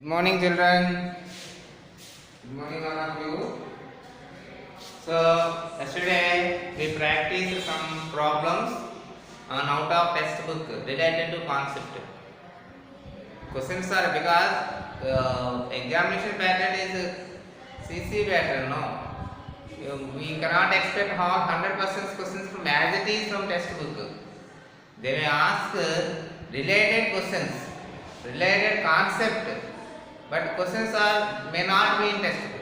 Good morning, children. Good morning, all of you. So, yesterday we practiced some problems on out of textbook related to concept. Questions are because examination pattern is CC pattern, no? We cannot expect all 100% questions from as it is from textbook. They may ask related questions, related concept, but questions may not be in textbook.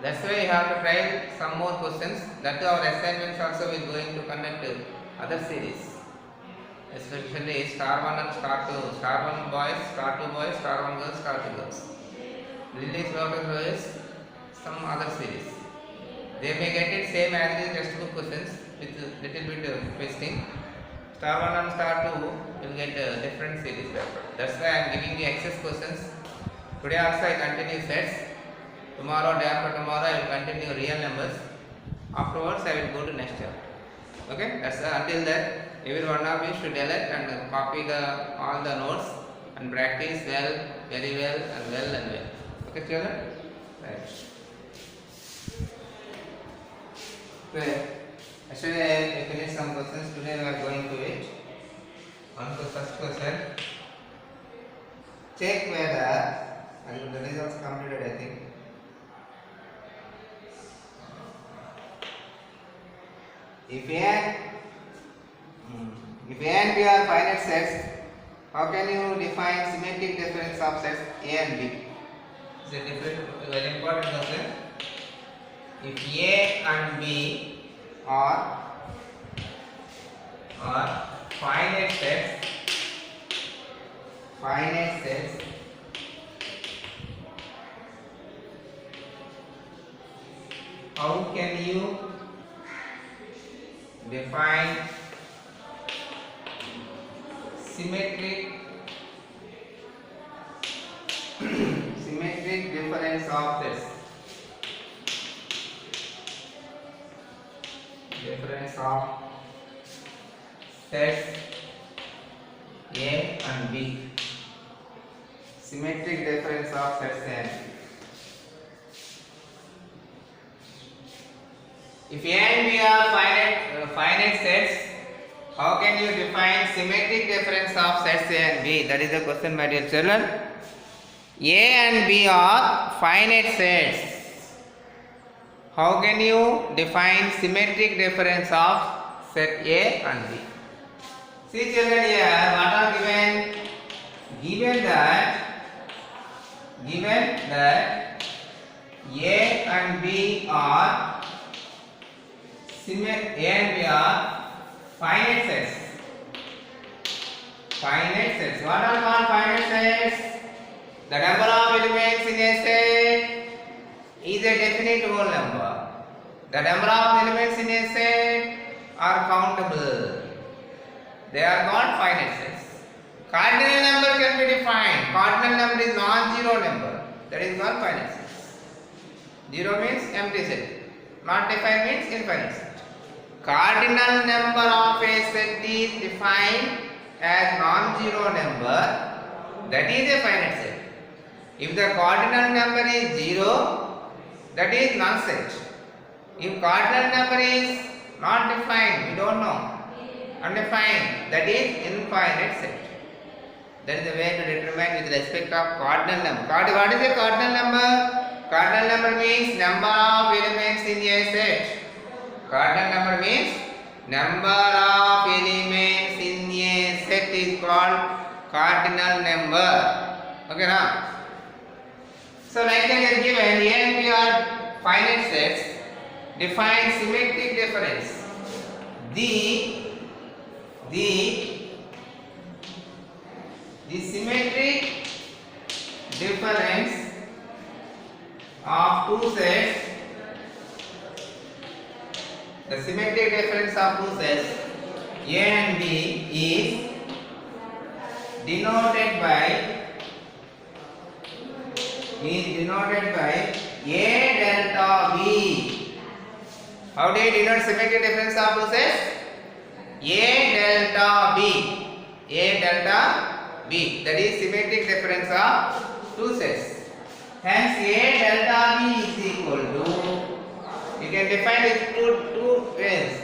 That's why you have to try some more questions. That our assignments also will going to conduct other series, especially star 1 and star 2, star 1 boys, star 2 boys, star 1 girls, star 2 girls. Release water is some other series. They may get it same as the textbook questions with little bit twisting. Star 1 and star 2 will get a different series paper. That's why I am giving the excess questions. Today also I continue sets. Tomorrow, day after tomorrow I will continue real numbers. Afterwards I will go to next chapter. Okay? That's until then every one of you should elect and copy all the notes and practice well, very well and well and well. Okay children? Right. Okay. Yesterday we finished some questions. Today we are going to it. On to first question. Check whether and the results completed, I think. If A and B are finite sets, how can you define symmetric difference of sets A and B? It's a different, very important question. If A and B are finite sets, how can you define symmetric difference of this? Difference of sets A and B. Symmetric difference of sets A and B. If A and B are finite sets, how can you define symmetric difference of sets A and B? That is the question, my dear children. A and B are finite sets. How can you define symmetric difference of set A and B? See children, here what are given? Given that A and B are finite sets. Finite sets. What are called finite sets? The number of elements in a set is a definite whole number. The number of elements in a set are countable. They are called finite sets. Cardinal number can be defined. Cardinal number is non-zero number. That is called finite sets. Zero means empty set. Not defined means infinite set. Cardinal number of a set is defined as non-zero number. That is a finite set. If the cardinal number is 0, that is non-set. If cardinal number is not defined, we don't know, undefined, that is infinite set. That is the way to determine with respect of cardinal number. What is a cardinal number? Cardinal number means number of elements in a set. Cardinal number means number of elements in a set is called cardinal number. Okay now? So like that is given, A and B are finite sets. Define symmetric difference. The symmetric difference of two sets. The symmetric difference of two sets A and B is denoted by A delta B. How do you denote symmetric difference of two sets? A delta B. A delta B. That is symmetric difference of two sets. Hence A delta B is equal to, you can define it two ways.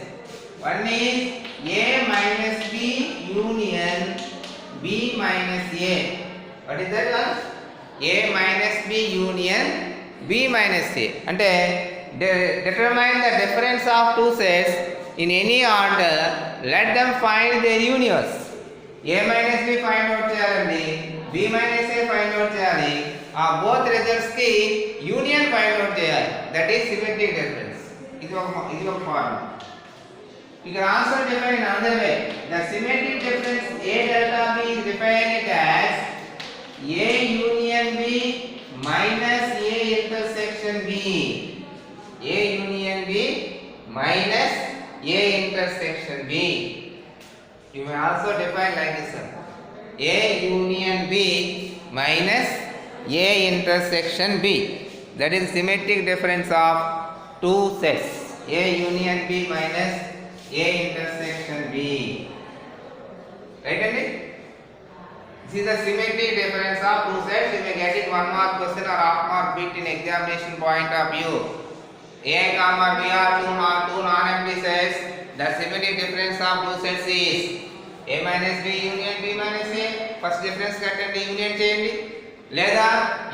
One is A minus B union B minus A. What is that one? A minus B union B minus A. Ante determine the difference of two sets in any order. Let them find their unions. A minus B find out cheyalandi, B minus A find out cheyali. Both results ki union find out cheyali. That is symmetric difference. ఇది ఒక formula. You can also define another way. The symmetric difference A delta B is defined as A union B minus A intersection B. A union B minus A intersection B. You may also define like this one. A union B minus A intersection B. That is symmetric difference of two sets. A union B minus A intersection B. Right, Andy? This is the symmetric difference of two sets. You may get it 1 mark question or half mark bit in examination point of view. A comma B are two non-empty sets. The symmetric difference of two sets is A minus B union B minus A. First difference కట్టండి, union చేయండి, లేదా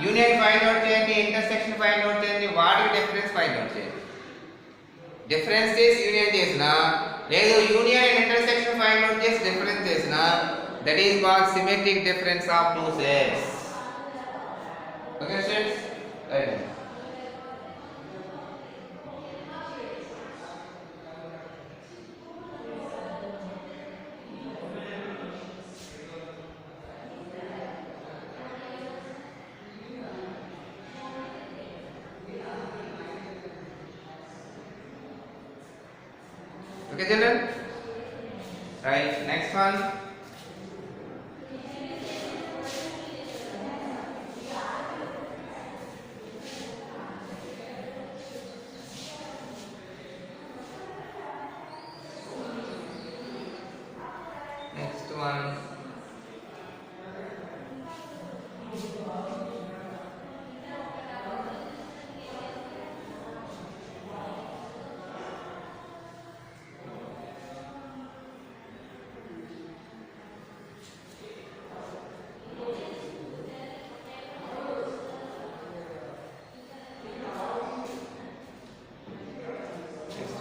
union find out చేయండి, intersection find out చేయండి, వాటి difference find out చేయండి. Difference చేసి union చేసిన, లేదు union and intersection find out చేసి డిఫరెన్స్ చేసిన, that is called symmetric difference of two sets. Okay students, right. Okay, children? Right, next one. Next one.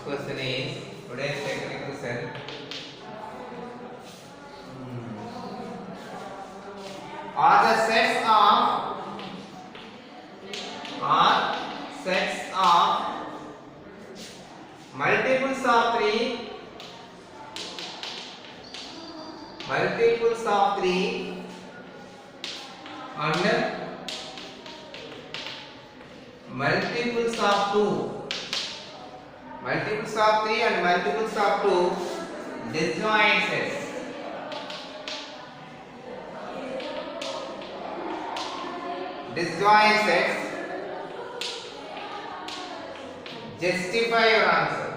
Question is today's technical cell. Are sets of multiples of 3 and multiples of 2. Multiples of 3 and multiples of 2 disjoint sets. Disjoint sets. Justify your answer.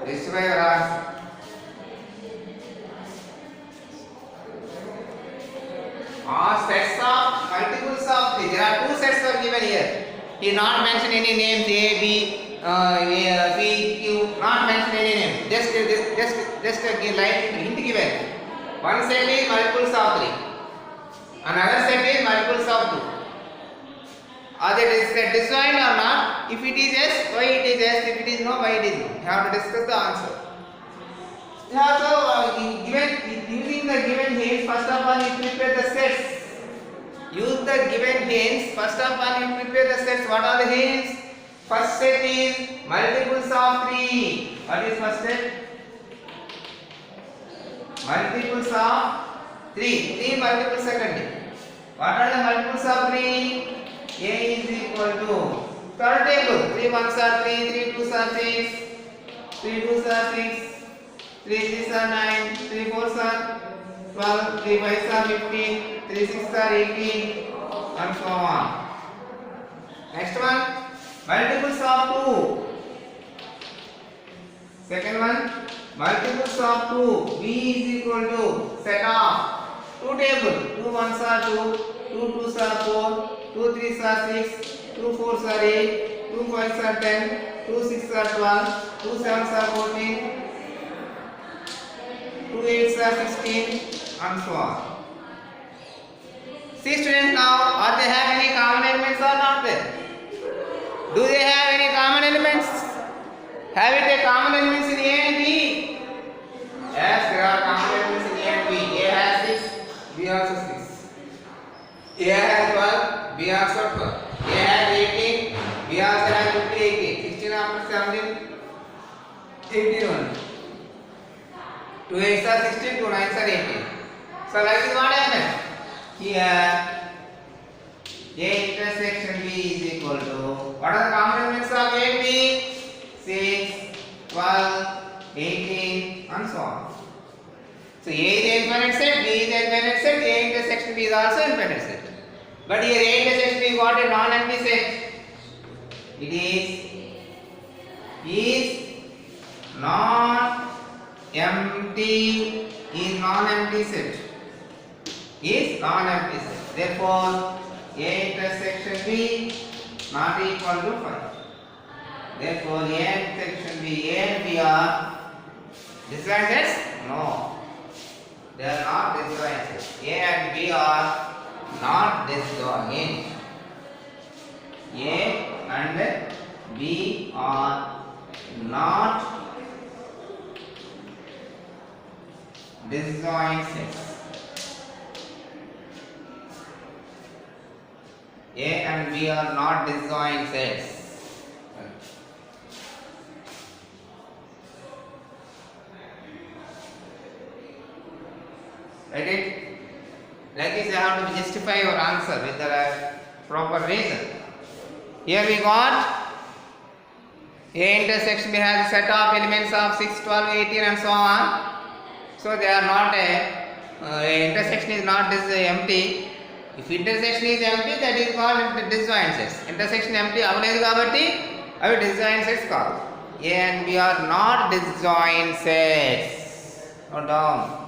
Justify your answer. Sets of multiples of 3. There are two sets are given here. He not mention any names A, B, P, Q. Not mention any name. Just a line hint given. One set is multiples of 3. Another set is multiples of 2. Are they disjoint or not? If it is yes, why it is yes? If it is no, why it is no? You have to discuss the answer. So using the given hints, first of all you prepare the sets. Use the given hints. First of all you prepare the sets. What are the hints? First set is multiples of 3. What is first set? Multiples of 3. 3 multiples second. What are the multiples of 3? A is equal to third table. 3 1s are 3, 3 2s are 6, 3 2s are 6, 3 3s are 9, 3 4s are 12, 3 5s are 15, 3 6s are 18, and so on. Next one, multiples of 2. Second one, multiples of 2. B is equal to set of 2 table. 2 ones are 2, 2 twos are 4, 2 threes are 6, 2 fours are 8, 2 fives are 10, 2 sixes are 12, 2 sevens are 14, 2 eights are 16, and so on. See students, now are they have any common elements or not there? Do they have any common elements? Have it a common elements in A and B? Yes, there are common elements in A and B. A has 6, B also 6. A has 12, B also 12. A has 18, B also has 18. 16 after 17, 81. 2 8s are 16, 2 9s are 18. So like this what happened? Here A intersection B is equal to, what are the common elements of A and B? 6, 12, 18 and so on. So A is a infinite set, B is a infinite set, A intersection B is also infinite set. But here A intersection B is what? A non-empty set. It is non-empty set. Is non-empty set. Therefore, A intersection B not equal to 5. Therefore, A intersection B, A and B are disjoint sets? No. They are not disjoint sets. A and B are not disjoint. A and B are not disjoint sets. A and B are not disjoint sets. Right it? Like this you have to justify your answer with the proper reason. Here we got A intersection B has a set of elements of 6, 12, 18 and so on. So they are not a intersection is not empty. If intersection is empty, that is called disjoint sets. Intersection empty avaledu kabatti avi disjoint sets kaadu. A and B are not disjoint sets. Note down.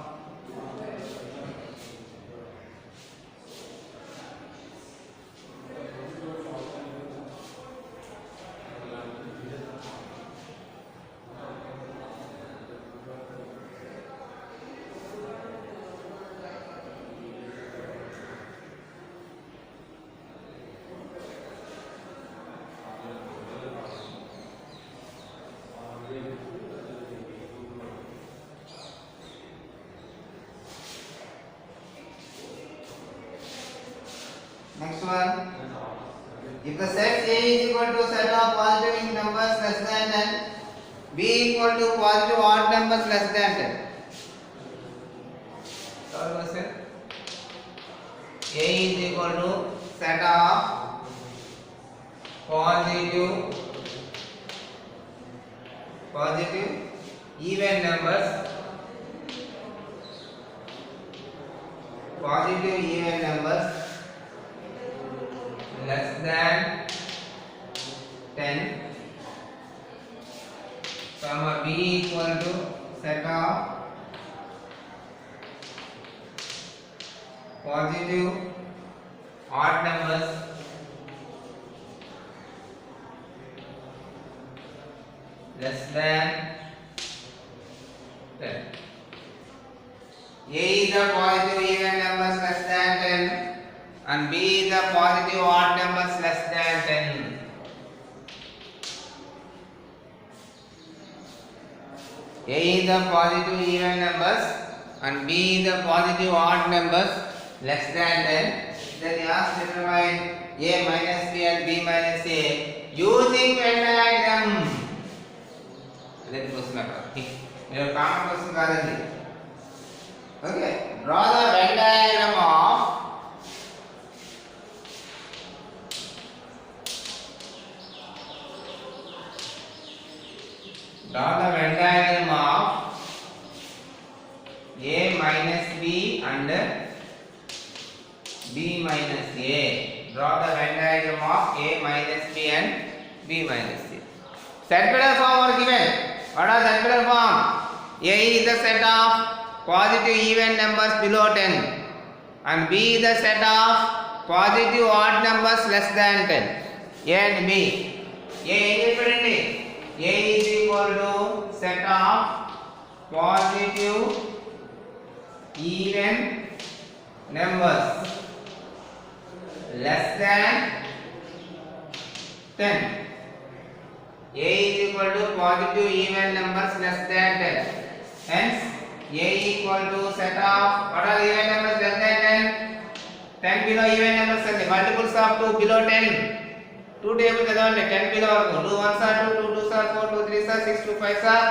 Next one. If the set A is equal to set of positive numbers less than 10, B equal to positive odd numbers less than 10. Solve the set. A is equal to set of positive even numbers, positive even numbers less than 10, comma B equal to set of positive odd numbers less than 10. A is the positive even numbers less than 10 and B is the positive odd numbers less than 10. A is the positive even numbers and B is the positive odd numbers less than 10. Then you ask to determine A minus B and B minus A using Venn diagram. Let question your common question kaadandi. Okay, draw the Venn diagram of A minus B and B minus A. Draw the Venn diagram of A minus B and B minus A. Circular form are given. What are circular form? A is the set of positive even numbers below 10 and B is the set of positive odd numbers less than 10. A and B. A is equal to set of positive even numbers less than 10. A is equal to positive even numbers less than 10. Hence, A equal to set of what are even numbers less than 10? 10 below even numbers and multiples of 2 below 10. 2 tables are 10 below 2 ones are 2, 2 twos are 4, 2 threes are 6, 2 fives are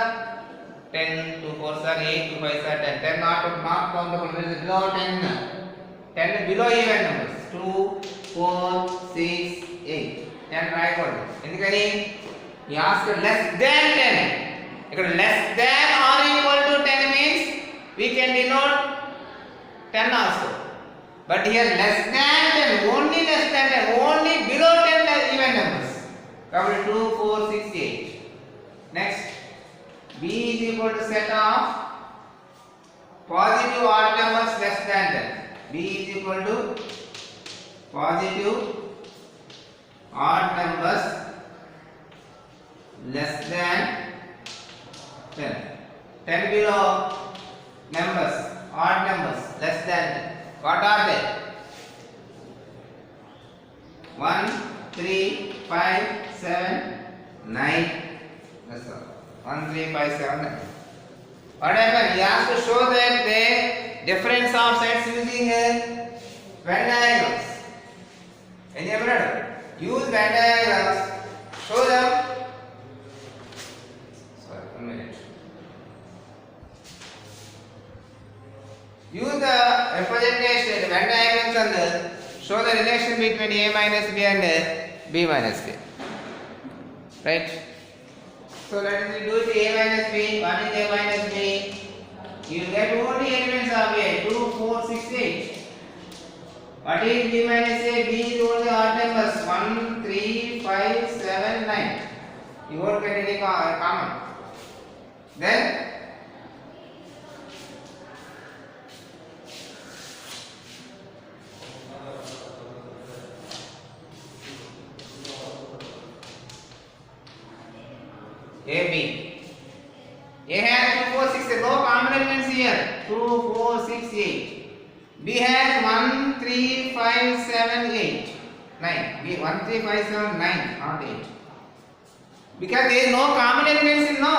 10, 2 fours are 8, 2 fives are 10. 10 not countable below 10. 10 below even numbers 2, 4, 6, 8. 10 right order. ఎందుకని he asked less than 10. Because less than or equal to 10 means we can denote 10 also. But here less than 10, only less than 10, only below 10 even numbers. Cover 2, 4, 6, 8. Next, B is equal to set of positive odd numbers less than 10. B is equal to positive odd numbers less than 10. 10 below numbers, odd numbers less than 10. What are they? 1, 3, 5, 7, 9. That's all. 1, 3, 5, 7, 9. What happened? He has to show that the difference of sets using Venn diagrams. Any other? Use Venn diagrams. Show them. Sorry, 1 minute. Use the representation, Venn diagrams and show the relation between A minus B and B minus B. Right? So let us do it A minus B. What is A minus B? You will get only elements of A. 2, 4, 6, 8. What is B minus A? B is only odd numbers. 1, 3, 5, 7, 9. You won't get any common. Then AB. A has 2, 4, 6, no common elements here. 2, 4, 6, 8. B has 1, 3, 5, 7, 8, 9. B 1, 3, 5, 7, 9, not 8. Because there is no common elements in no.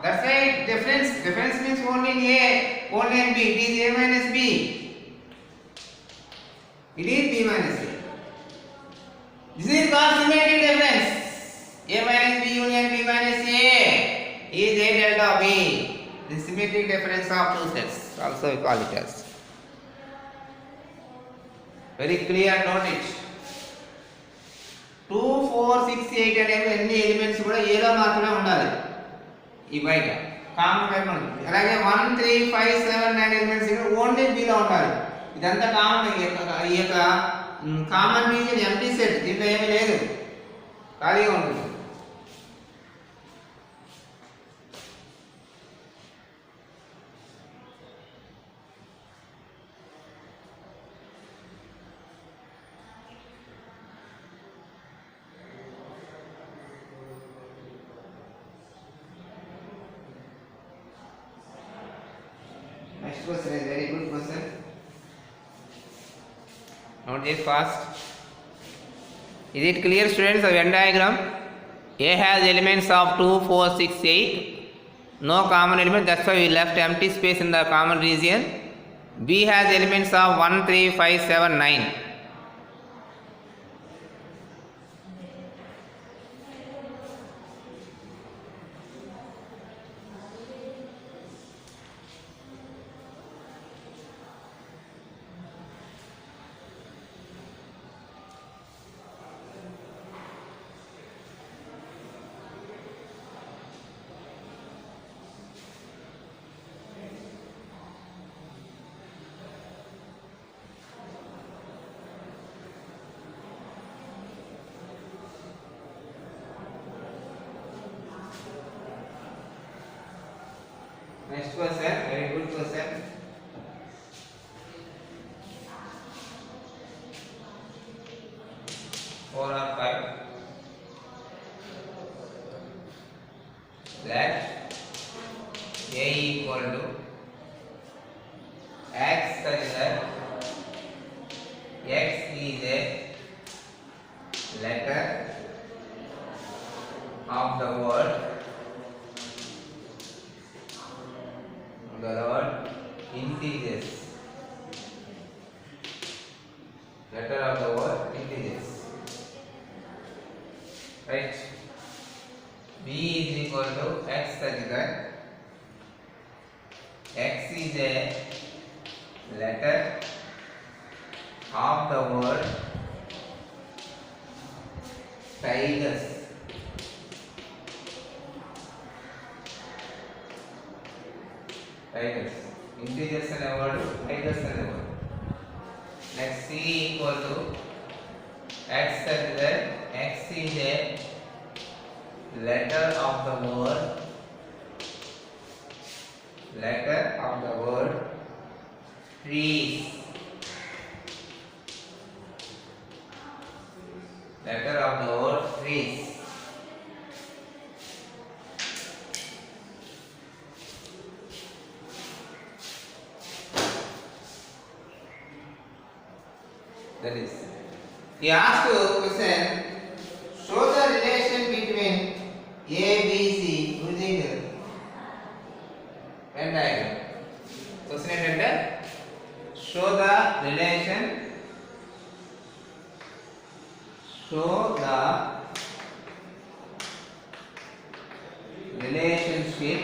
That's why difference means only in A, only in B. It is A minus B. It is B minus A. This is called symmetric difference. A minus B union B minus A is A delta B. The symmetric difference of two sets. Also we call it as. Very clear, note it. 2, 4, 6, 8 అనేవి అన్ని elements కూడా A లో మాత్రమే ఉండాలి. ఈ బయట common వైపు ఉంటుంది. అలాగే 1, 3, 5, 7, 9 ఎలిమెంట్స్ ఓన్లీ B లో ఉండాలి. ఇదంతా కామన్. ఈ యొక్క కామన్ రీజియన్ ఎంప్టీ సెట్. దీంట్లో ఏమీ లేదు, ఖాళీగా ఉంటుంది. Next question is very good question. Note this fast. Is it clear, students? The Venn diagram. A has elements of 2, 4, 6, 8. No common element. That's why we left empty space in the common region. B has elements of 1, 3, 5, 7, 9. question, very good question. Four or five. That A equal to X such that X is a letter of the word integers. Letter of the word integers. Right? B is equal to X such that X is a letter of the word tigers. Tigers. Integers and a word, tigers and a word. Next, C equal to X such that X is a letter of the word trees. Letter of the word trees. That is, he asked a question, show the relation between A, B, C using Venn diagram. Question ఏంటంటే, show the relationship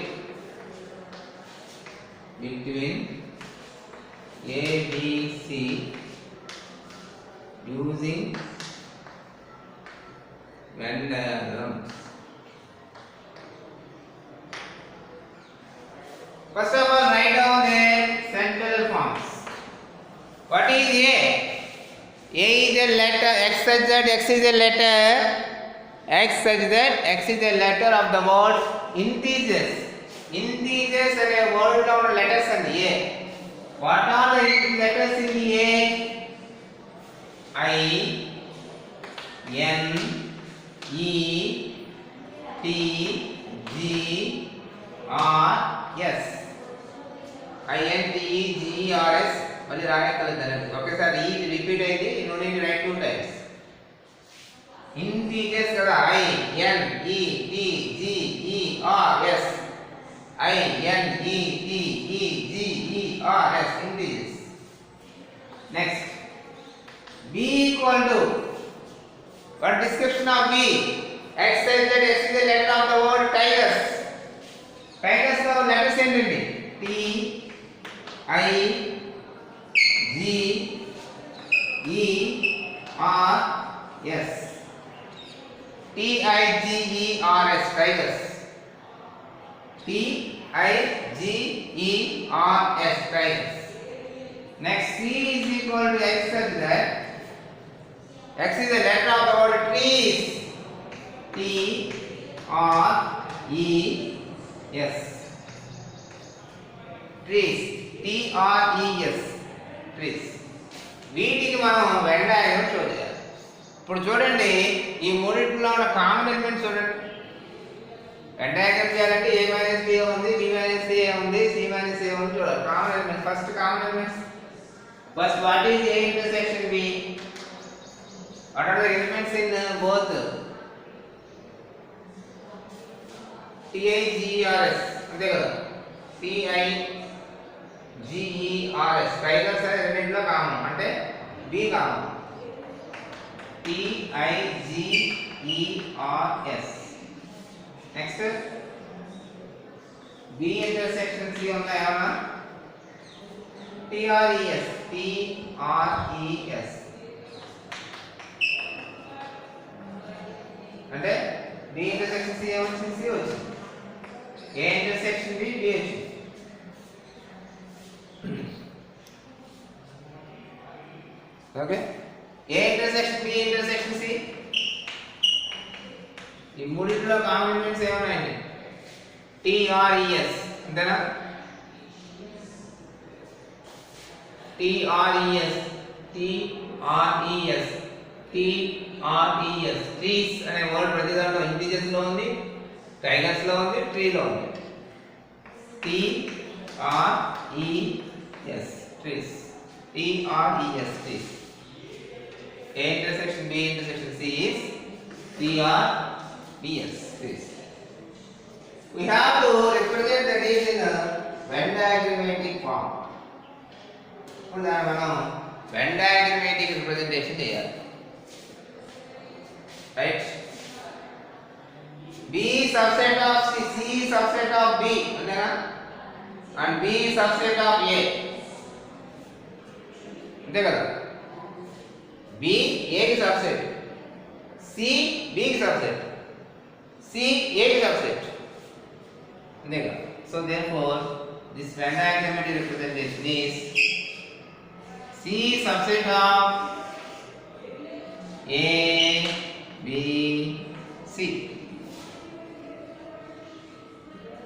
between A, B, C using Venn diagrams. First of all, write down their central forms. What is A? A is a letter, X such that X is a letter, X such that X is a letter of the word integers. Integers are a word of letters in A. What are the letters in the A? I, N, E, T, G, R, S. I, N, T, E, G, R, S. మళ్ళీ రాయగలుగుతాను ఒకేసారి ఈ repeat అయితే you know need right 2 times. Integers కదా, I, N, E, T, G, E, R, S. I, N, E, T, E, G, E, R, S. Integers. Next, B equal to, what description of B? X says that X is the letter of the word tigers. Tigers का letters ఏంటండి? T, I, G, E, R, S. T, I, G, E, R, S. Tigers. T, I, G, E, R, S. Tigers. Next, C is equal to X such that X is the letter of the word trees. T, R, E, S. Trees. T, R, E, S. Trees. వీటికి మనం Venn diagram చూడాలి. ఇప్పుడు చూడండి, ఈ మూడింటిలో ఉన్న common elements చూడండి. Venn diagram చేయాలంటే A మైనస్ B ఉంది, B మైనస్ C ఉంది, C మైనస్ A ఉంది. చూడాలి common elements. First common elements. First, what is A intersection B? What are the elements in both? T, I, G, E, R, S. అంతే కదా, T, I, G, E, R, S. tigers అనే రెండింటిలో common, అంటే B common. T, I, G, E, R, S. Next, B intersection C ఉన్నాయి ఏమన్నా? T, R, E, S. T, R, E, S. అంటే B intersection C ఏమొచ్చింది? C వచ్చింది. A intersection B, B వచ్చింది. Okay, A intersection B intersection C. ఈ మూడింటిలో common elements ఏమున్నాయండి? T, R, E, S. అంతేనా? TRES, TRES, TRES. Trees అనే word ప్రతి దాంట్లో ఇంటిజర్స్ లో ఉంది, టైగర్స్ లో ఉంది, ట్రీ లో ఉంది. TRES, trees. TRES, trees. A intersection B intersection C is TRES, trees. We have to represent the trees in a Venn diagrammatic form. మనం Venn diagrammatic representation చేయాలి, right? B subset of C subset of B అంతేనా, and B subset of A అంతే కదా. B A కి subset, C B కి subset, C A కి subset అంతే కదా. So therefore this Venn diagrammatic representation is C subset of A, B, C.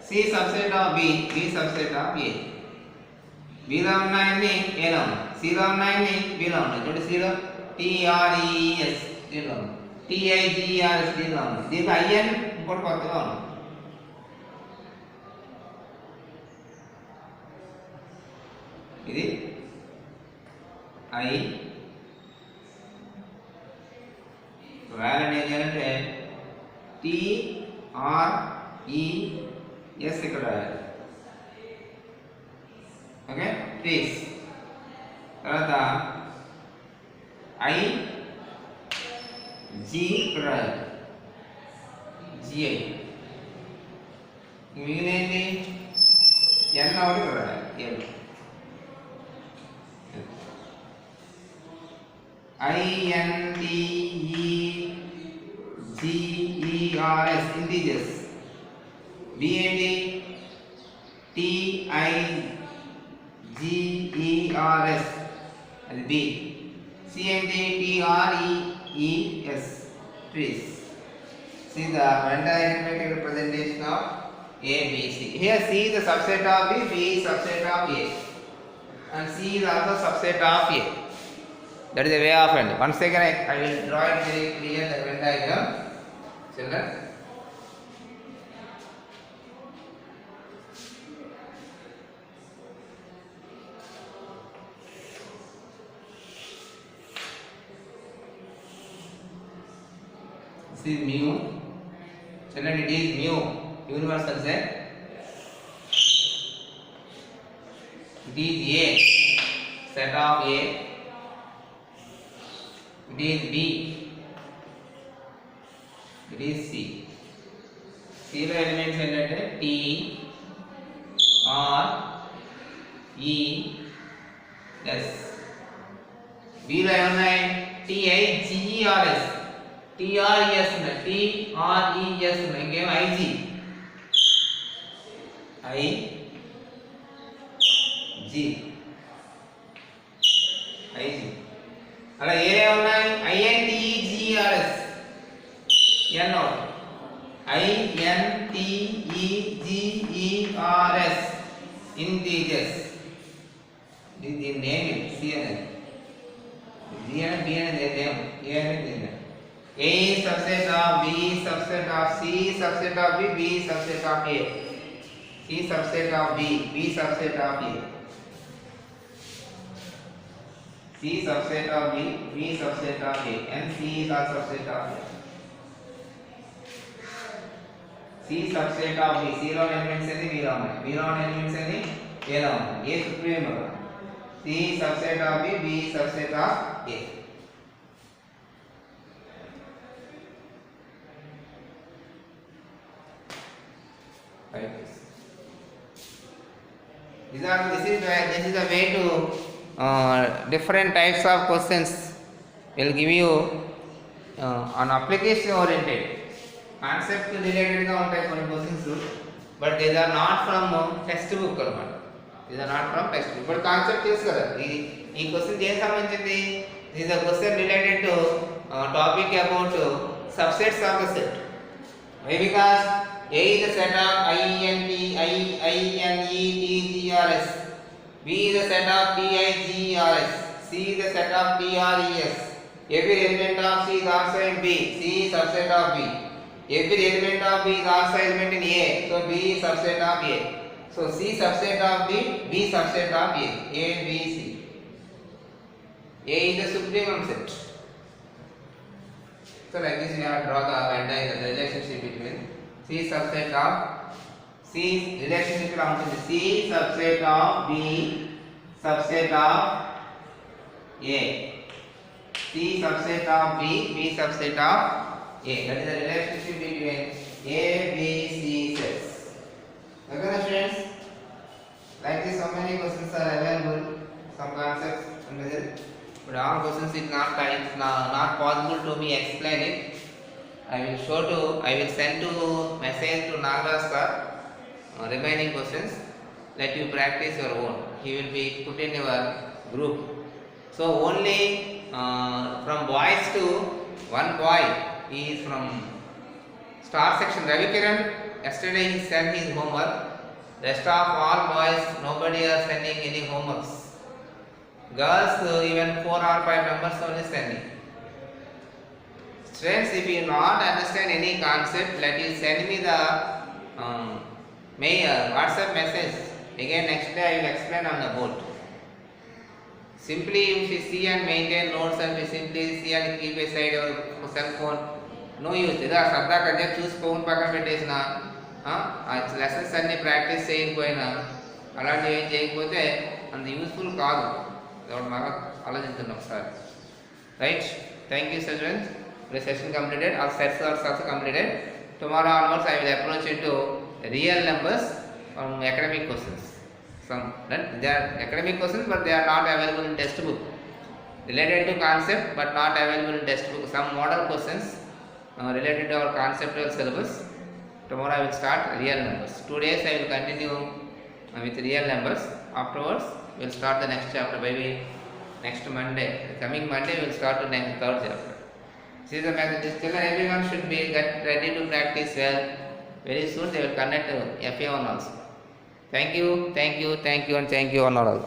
C subset of B, B subset of A. B లో ఉన్నాయని A లో ఉన్నాయి, C లో ఉన్నాయని B లో ఉన్నాయి. చూడండి, C లో TRES D లో ఉంది, TIGERS D లో ఉంది. దీంట్లో IN ఇంకోటి కొత్తగా ఉంది. ఇది I వ్యాలిడ్ ఏం చేయాలంటే TRES ఇక్కడ రాయాలి. Okay, trees. తర్వాత IG ఇక్కడ రాయాలి, GI. మిగిలింది N ఒకటి ఇక్కడ రాయాలి, L. INTEGERS integers. B ఏంటి, TIGERS అది B. C ఏంటి, TRES, trees. See the Venn diagrammatic representation of A, B, C. Here C is the subset of B, B is subset of A, and C is also subset of A. That is the way of it. Once again I will draw it very clear, the Venn diagram, children. This is mu. Children, it is mu, universal set. It is A, set of A. It is B, it is C. C లో elements ఏంటంటే T, R, E, S. B లో ఏమున్నాయి, TIGERS, TRES ఉన్నాయి, TRES ఉన్నాయి, ఇంకేం IG, IG. అలా ఏ ఉన్నాయి, INTEGERS, N ఒకటి, INTEGERS integers. దీని నేమ్ C అనేది, G అనేది, B అనేది నేమ్, A అనేది name. A is subset of B, subset of C, subset of B, B subset of A, C subset of B, B subset of A, C subset of B, B subset of A, and C is also subset of A. C subset of B, C లో elements ఏంది, B లో ఉన్నాయి, B లో elements ఏంది, A లో ఉన్నాయి. A supreme కదా. C subset of B, B subset of A. Right. This is the way to different types of questions will give you on application oriented, concept related గా ఉంటాయి కొన్ని questions, but these are not from textbook అన్నమాట. These are not from textbook, but concept తెలుసు కదా. ఈ question దేనికి సంబంధించింది, this is a question related to topic about subsets of the set. Why? Because A is the set of INTEGERS, B is a set of TIGERS. C is a set of TRES. Every element of C is also in B. C is subset of B. Every element of B is also element in A. So B is subset of A. So C subset of B, B subset of A. A, B, C. A is the supremum set. So like this we have draw the relationship between C subset of C relationship between C subset of B subset of A. C subset of B, B subset of A. That is the relationship between A, B, C sets. Okay, friends. Like this, so many questions are available. Some concepts under this. But all questions is not possible to me explain it. I will send to message to Nagaraj sir remaining questions. Let you practice your own. He will be put in your group. So only from boys to one boy, he is from star section. Ravi Kiran, yesterday he sent his homework. Rest of all boys, nobody are sending any homeworks. Girls, even 4 or 5 members only sending. Students, if you not understand any concept, let you send me the mail, WhatsApp message. Again next day I will explain on the board. Simply if you see and maintain notes and you simply see and keep aside your cell phone, no use. Ida Shraddha Kadya choose phone pakkan pettesina. Lessons anni practice చేయకపోయినా అలాంటివి ఏం చేయకపోతే అంత useful కాదు. కాబట్టి మనం ఆలోచించండి ఒకసారి. Right? Thank you, students. The session completed. All sets are also completed. Tomorrow onwards I will approach into real numbers from academic questions. Some they are academic questions, but they are not available in textbook. Related to concept, but not available in textbook. Some model questions related to our conceptual syllabus. Tomorrow I will start real numbers. 2 days I will continue with real numbers. Afterwards, we will start the next chapter. Maybe next Monday. Coming Monday, we will start the next third chapter. See the method. Children, everyone should be get ready to practice well. Very soon they will connect FA1 also. Thank you, and thank you on all.